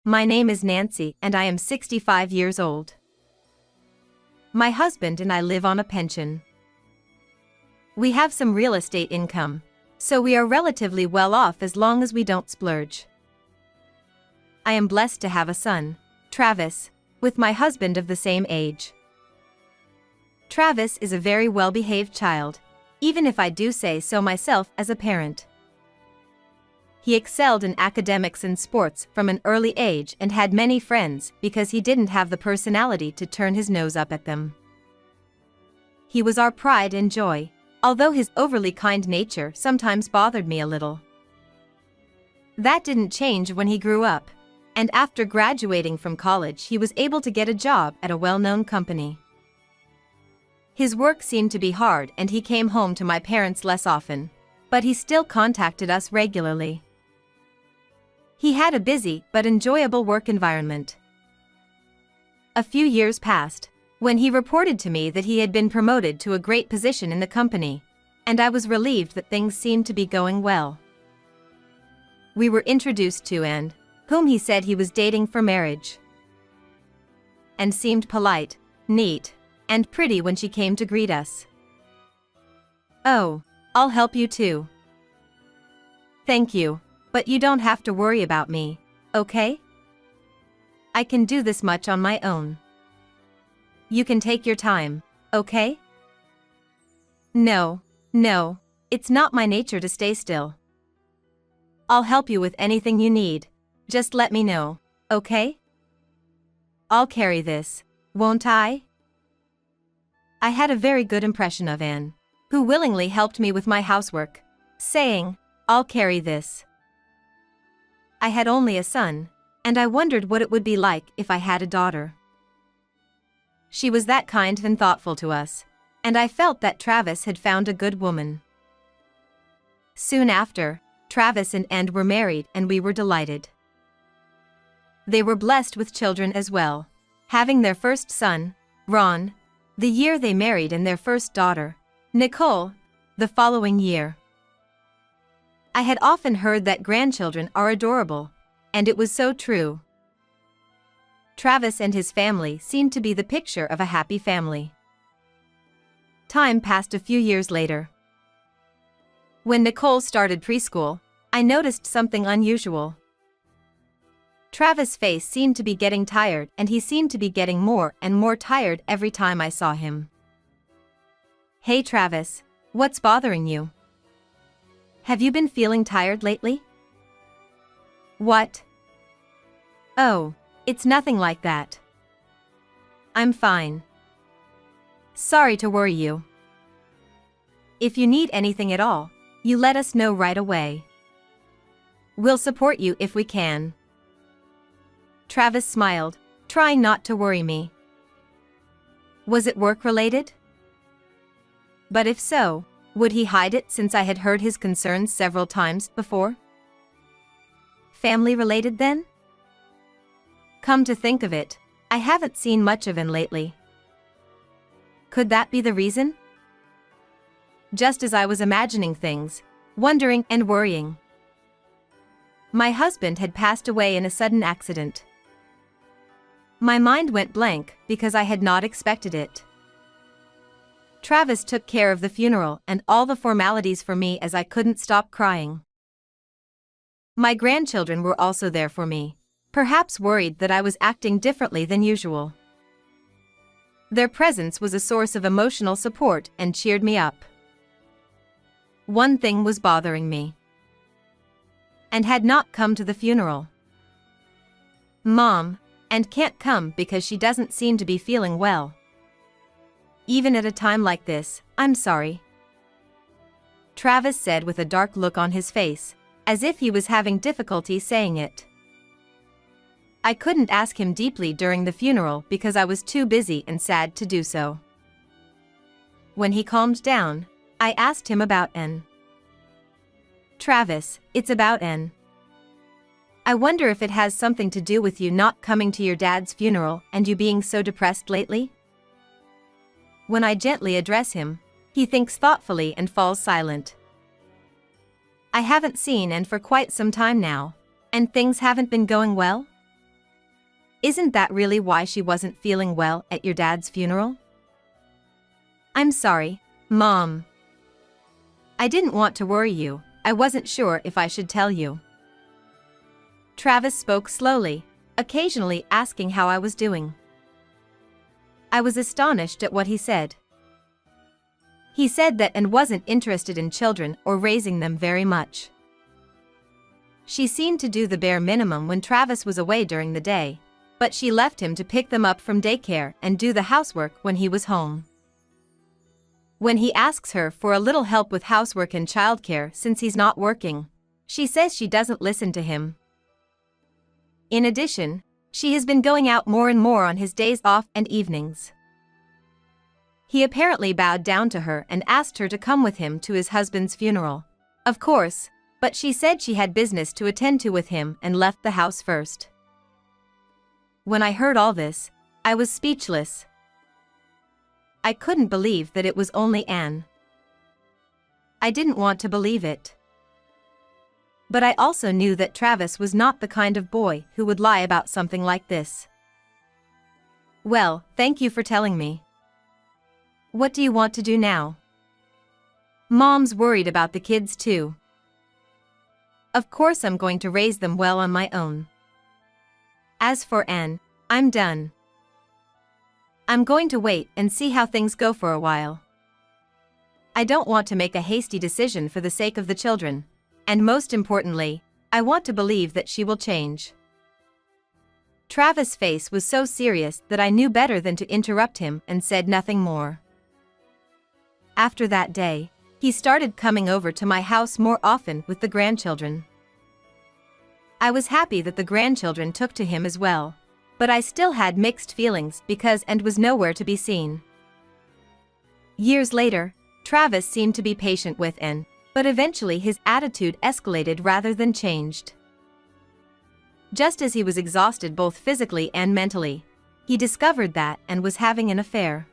My name is Nancy and I am 65 years old. My husband and I live on a pension. We have some real estate income, so we are relatively well off as long as we don't splurge. I am blessed to have a son, Travis, with my husband of the same age. Travis is a very well-behaved child, even if I do say so myself as a parent. He excelled in academics and sports from an early age and had many friends because he didn't have the personality to turn his nose up at them. He was our pride and joy, although his overly kind nature sometimes bothered me a little. That didn't change when he grew up, and after graduating from college he was able to get a job at a well-known company. His work seemed to be hard and he came home to my parents less often, but he still contacted us regularly. He had a busy but enjoyable work environment. A few years passed, when he reported to me that he had been promoted to a great position in the company, and I was relieved that things seemed to be going well. We were introduced to Anne, whom he said he was dating for marriage, and seemed polite, neat, and pretty when she came to greet us. "Oh, I'll help you too." "Thank you, but you don't have to worry about me, okay? I can do this much on my own. You can take your time, okay?" No, it's not my nature to stay still. "I'll help you with anything you need, just let me know, okay? I'll carry this, won't I?" I had a very good impression of Anne, who willingly helped me with my housework, saying, "I'll carry this." I had only a son, and I wondered what it would be like if I had a daughter. She was that kind and thoughtful to us, and I felt that Travis had found a good woman. Soon after, Travis and Anne were married and we were delighted. They were blessed with children as well, having their first son, Ron, the year they married, and their first daughter, Nicole, the following year. I had often heard that grandchildren are adorable, and it was so true. Travis and his family seemed to be the picture of a happy family. Time passed a few years later. When Nicole started preschool, I noticed something unusual. Travis' face seemed to be getting tired and he seemed to be getting more and more tired every time I saw him. "Hey Travis, what's bothering you? Have you been feeling tired lately?" "What? Oh, it's nothing like that. I'm fine. Sorry to worry you. If you need anything at all, you let us know right away. We'll support you if we can." Travis smiled, trying not to worry me. Was it work-related? But if so, would he hide it since I had heard his concerns several times before? Family-related then? Come to think of it, I haven't seen much of him lately. Could that be the reason? Just as I was imagining things, wondering and worrying, my husband had passed away in a sudden accident. My mind went blank because I had not expected it. Travis took care of the funeral and all the formalities for me as I couldn't stop crying. My grandchildren were also there for me, perhaps worried that I was acting differently than usual. Their presence was a source of emotional support and cheered me up. One thing was bothering me, and had not come to the funeral. Mom, and can't come because she doesn't seem to be feeling well. Even at a time like this, I'm sorry. Travis said with a dark look on his face, as if he was having difficulty saying it. I couldn't ask him deeply during the funeral because I was too busy and sad to do so. When he calmed down, I asked him about Anne. "Travis, it's about Anne. I wonder if it has something to do with you not coming to your dad's funeral and you being so depressed lately?" When I gently address him, he thinks thoughtfully and falls silent. I haven't seen Anne for quite some time now, and things haven't been going well? Isn't that really why she wasn't feeling well at your dad's funeral? I'm sorry, Mom. I didn't want to worry you. I wasn't sure if I should tell you. Travis spoke slowly, occasionally asking how I was doing. I was astonished at what he said. He said that Anne wasn't interested in children or raising them very much. She seemed to do the bare minimum when Travis was away during the day, but she left him to pick them up from daycare and do the housework when he was home. When he asks her for a little help with housework and childcare since he's not working, she says she doesn't listen to him. In addition, she has been going out more and more on his days off and evenings. He apparently bowed down to her and asked her to come with him to his husband's funeral. Of course, but she said she had business to attend to with him and left the house first. When I heard all this, I was speechless. I couldn't believe that it was only Anne. I didn't want to believe it. But I also knew that Travis was not the kind of boy who would lie about something like this. Well, thank you for telling me. What do you want to do now? Mom's worried about the kids too. Of course I'm going to raise them well on my own. As for Anne, I'm done. I'm going to wait and see how things go for a while. I don't want to make a hasty decision for the sake of the children, and most importantly, I want to believe that she will change. Travis' face was so serious that I knew better than to interrupt him and said nothing more. After that day, he started coming over to my house more often with the grandchildren. I was happy that the grandchildren took to him as well, but I still had mixed feelings because Anne was nowhere to be seen. Years later, Travis seemed to be patient with Anne, but eventually his attitude escalated rather than changed. Just as he was exhausted both physically and mentally, he discovered that Anne was having an affair.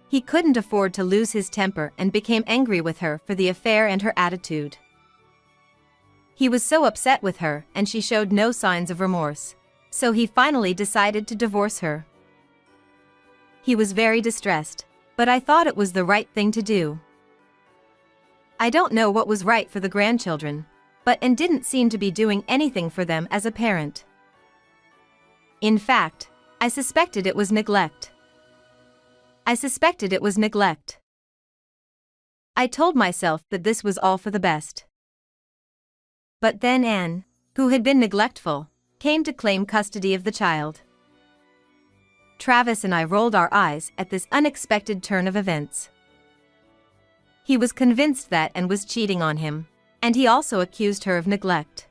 He couldn't afford to lose his temper and became angry with her for the affair and her attitude. He was so upset with her and she showed no signs of remorse, so he finally decided to divorce her. He was very distressed, but I thought it was the right thing to do. I don't know what was right for the grandchildren, but Anne didn't seem to be doing anything for them as a parent. In fact, I suspected it was neglect. I told myself that this was all for the best. But then Anne, who had been neglectful, came to claim custody of the child. Travis and I rolled our eyes at this unexpected turn of events. He was convinced that Anne was cheating on him, and he also accused her of neglect.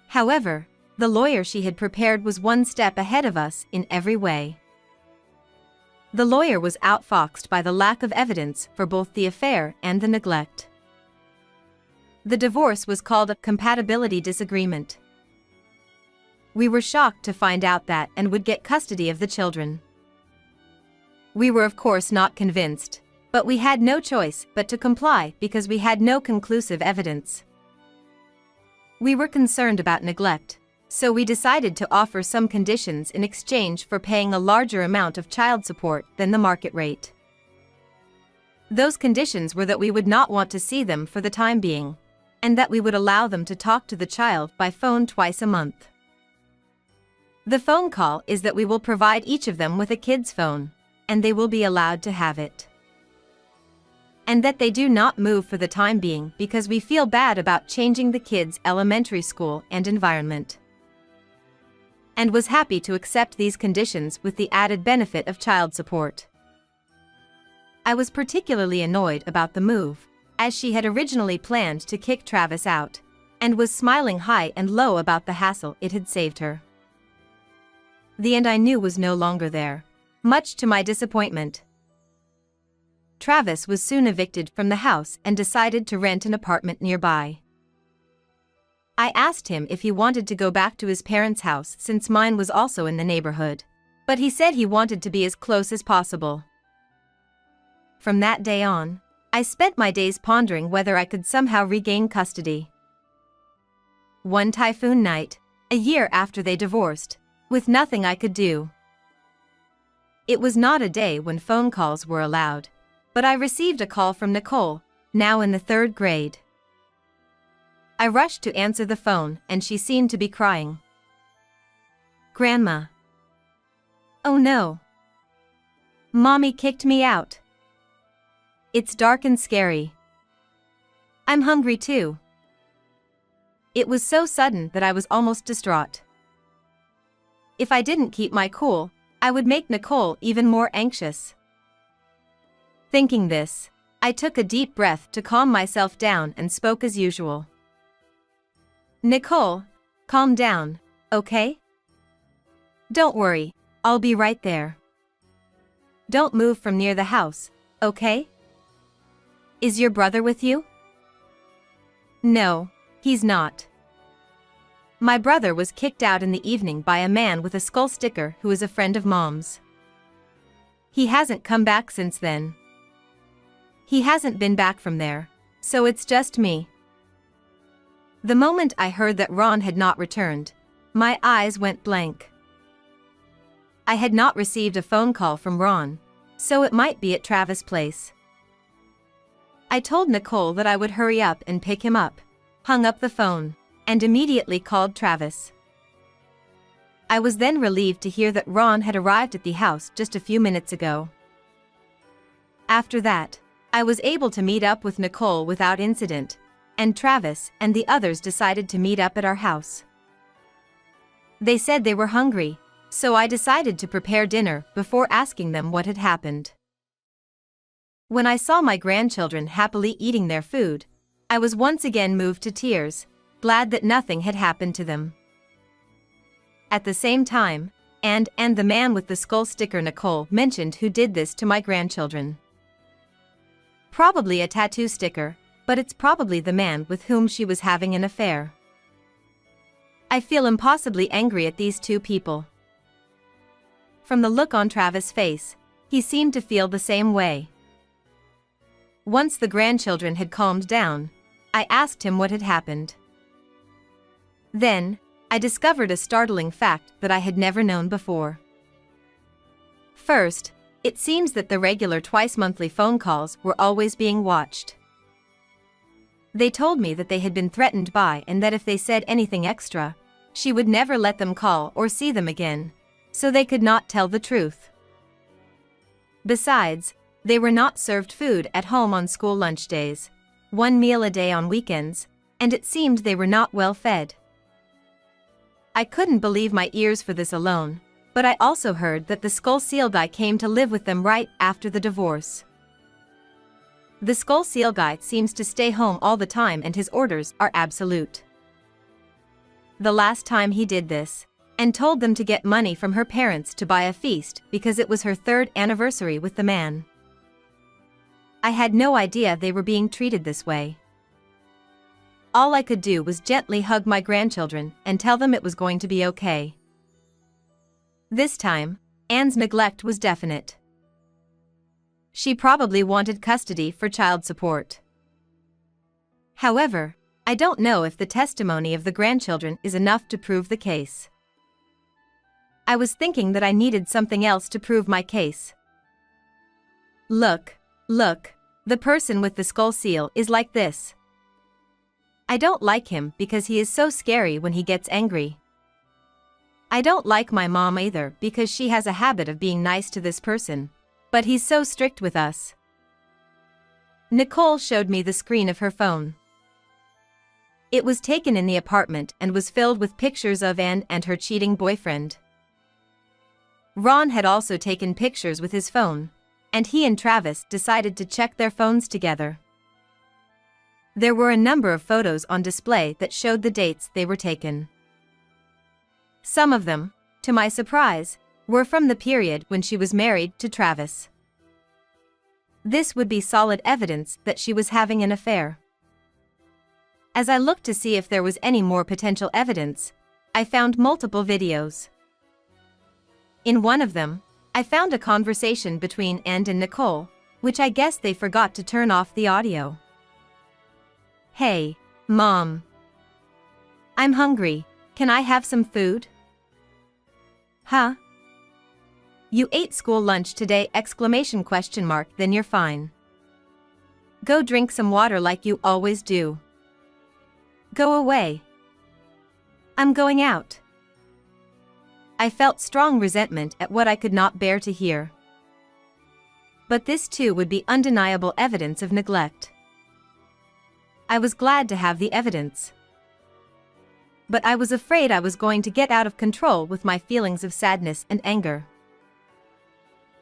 However, the lawyer she had prepared was one step ahead of us in every way. The lawyer was outfoxed by the lack of evidence for both the affair and the neglect. The divorce was called a compatibility disagreement. We were shocked to find out that Anne would get custody of the children. We were of course not convinced, but we had no choice but to comply because we had no conclusive evidence. We were concerned about neglect, so we decided to offer some conditions in exchange for paying a larger amount of child support than the market rate. Those conditions were that we would not want to see them for the time being, and that we would allow them to talk to the child by phone twice a month. The phone call is that we will provide each of them with a kid's phone, and they will be allowed to have it. And that they do not move for the time being because we feel bad about changing the kids' elementary school and environment. And was happy to accept these conditions with the added benefit of child support. I was particularly annoyed about the move, as she had originally planned to kick Travis out, and was smiling high and low about the hassle it had saved her. The end I knew was no longer there, much to my disappointment. Travis was soon evicted from the house and decided to rent an apartment nearby. I asked him if he wanted to go back to his parents' house since mine was also in the neighborhood, but he said he wanted to be as close as possible. From that day on, I spent my days pondering whether I could somehow regain custody. One typhoon night, a year after they divorced, with nothing I could do. It was not a day when phone calls were allowed, but I received a call from Nicole, now in the 3rd grade. I rushed to answer the phone and she seemed to be crying. "Grandma. Oh no. Mommy kicked me out. It's dark and scary. I'm hungry too." It was so sudden that I was almost distraught. If I didn't keep my cool, I would make Nicole even more anxious. Thinking this, I took a deep breath to calm myself down and spoke as usual. "Nicole, calm down, okay? Don't worry, I'll be right there. Don't move from near the house, okay? Is your brother with you?" "No, he's not. My brother was kicked out in the evening by a man with a skull sticker who is a friend of Mom's. He hasn't come back since then. He hasn't been back from there, so it's just me." The moment I heard that Ron had not returned, my eyes went blank. I had not received a phone call from Ron, so it might be at Travis' place. I told Nicole that I would hurry up and pick him up, hung up the phone, and immediately called Travis. I was then relieved to hear that Ron had arrived at the house just a few minutes ago. After that, I was able to meet up with Nicole without incident, and Travis and the others decided to meet up at our house. They said they were hungry, so I decided to prepare dinner before asking them what had happened. When I saw my grandchildren happily eating their food, I was once again moved to tears, glad that nothing had happened to them. At the same time, and the man with the skull sticker Nicole mentioned who did this to my grandchildren. Probably a tattoo sticker, but it's probably the man with whom she was having an affair. I feel impossibly angry at these two people. From the look on Travis' face, he seemed to feel the same way. Once the grandchildren had calmed down, I asked him what had happened. Then, I discovered a startling fact that I had never known before. First, it seems that the regular twice-monthly phone calls were always being watched. They told me that they had been threatened by and that if they said anything extra, she would never let them call or see them again, so they could not tell the truth. Besides, they were not served food at home on school lunch days, 1 meal a day on weekends, and it seemed they were not well fed. I couldn't believe my ears for this alone, but I also heard that the Skull Seal guy came to live with them right after the divorce. The Skull Seal guy seems to stay home all the time and his orders are absolute. The last time he did this, and told them to get money from her parents to buy a feast because it was her 3rd anniversary with the man. I had no idea they were being treated this way. All I could do was gently hug my grandchildren and tell them it was going to be okay. This time, Anne's neglect was definite. She probably wanted custody for child support. However, I don't know if the testimony of the grandchildren is enough to prove the case. I was thinking that I needed something else to prove my case. Look, the person with the skull seal is like this. I don't like him because he is so scary when he gets angry. I don't like my mom either because she has a habit of being nice to this person, but he's so strict with us. Nicole showed me the screen of her phone. It was taken in the apartment and was filled with pictures of Anne and her cheating boyfriend. Ron had also taken pictures with his phone, and he and Travis decided to check their phones together. There were a number of photos on display that showed the dates they were taken. Some of them, to my surprise, were from the period when she was married to Travis. This would be solid evidence that she was having an affair. As I looked to see if there was any more potential evidence, I found multiple videos. In one of them, I found a conversation between Anne and Nicole, which I guess they forgot to turn off the audio. "Hey, Mom. I'm hungry. Can I have some food? Huh? You ate school lunch today! Then you're fine. Go drink some water like you always do. Go away. I'm going out. I felt strong resentment at what I could not bear to hear. But this too would be undeniable evidence of neglect. I was glad to have the evidence. But I was afraid I was going to get out of control with my feelings of sadness and anger.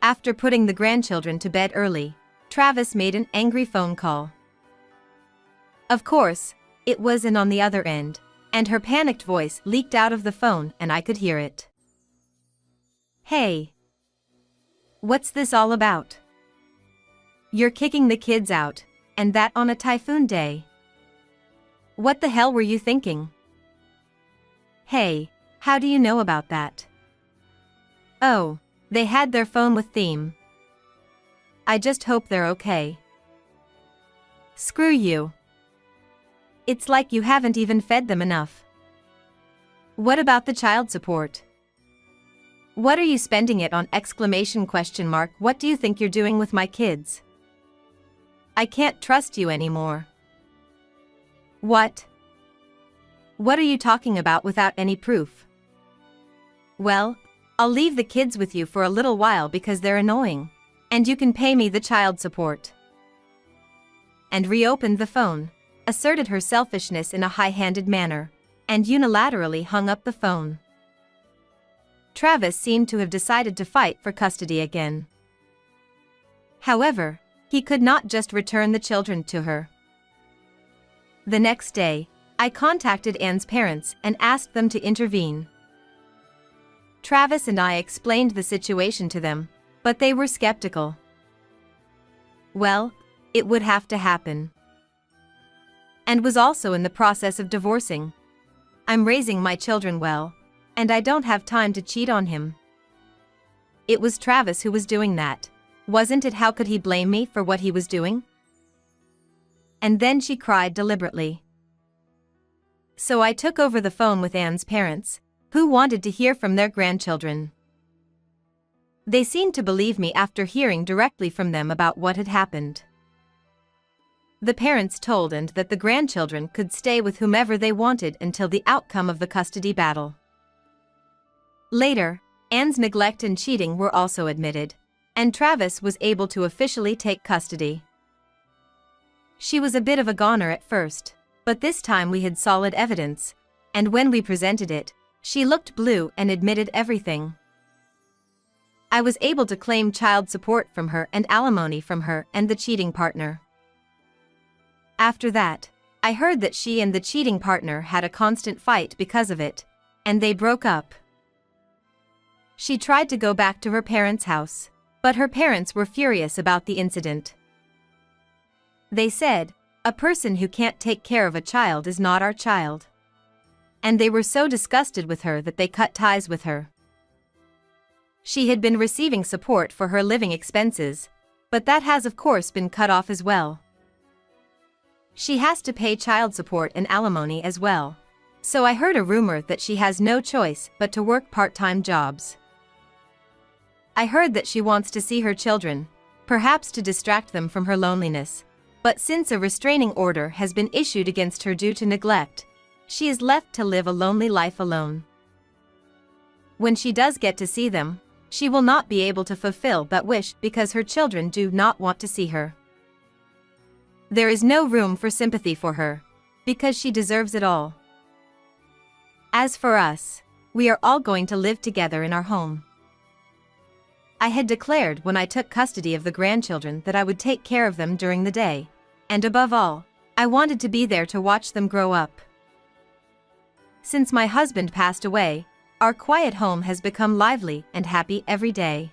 After putting the grandchildren to bed early, Travis made an angry phone call. Of course, it was Ann on the other end, and her panicked voice leaked out of the phone and I could hear it. Hey. What's this all about? You're kicking the kids out, and that on a typhoon day. What the hell were you thinking? Hey, how do you know about that? Oh, they had their phone with theme. I just hope they're okay. Screw you. It's like you haven't even fed them enough. What about the child support? What are you spending it on? What do you think you're doing with my kids? I can't trust you anymore. What? What are you talking about without any proof? Well, I'll leave the kids with you for a little while because they're annoying. And you can pay me the child support. And reopened the phone, asserted her selfishness in a high-handed manner, and unilaterally hung up the phone. Travis seemed to have decided to fight for custody again. However, he could not just return the children to her. The next day, I contacted Ann's parents and asked them to intervene. Travis and I explained the situation to them, but they were skeptical. Well, it would have to happen. And was also in the process of divorcing. I'm raising my children well, and I don't have time to cheat on him. It was Travis who was doing that, wasn't it? How could he blame me for what he was doing? And then she cried deliberately. So I took over the phone with Ann's parents, who wanted to hear from their grandchildren. They seemed to believe me after hearing directly from them about what had happened. The parents told Ann that the grandchildren could stay with whomever they wanted until the outcome of the custody battle. Later, Ann's neglect and cheating were also admitted, and Travis was able to officially take custody. She was a bit of a goner at first, but this time we had solid evidence, and when we presented it, she looked blue and admitted everything. I was able to claim child support from her and alimony from her and the cheating partner. After that, I heard that she and the cheating partner had a constant fight because of it, and they broke up. She tried to go back to her parents' house, but her parents were furious about the incident. They said, "A person who can't take care of a child is not our child." And they were so disgusted with her that they cut ties with her. She had been receiving support for her living expenses, but that has of course been cut off as well. She has to pay child support and alimony as well. So I heard a rumor that she has no choice but to work part-time jobs. I heard that she wants to see her children, perhaps to distract them from her loneliness, but since a restraining order has been issued against her due to neglect, she is left to live a lonely life alone. When she does get to see them, she will not be able to fulfill that wish because her children do not want to see her. There is no room for sympathy for her, because she deserves it all. As for us, we are all going to live together in our home. I had declared when I took custody of the grandchildren that I would take care of them during the day, and above all, I wanted to be there to watch them grow up. Since my husband passed away, our quiet home has become lively and happy every day.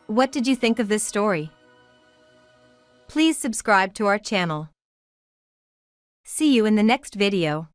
What did you think of this story? Please subscribe to our channel. See you in the next video.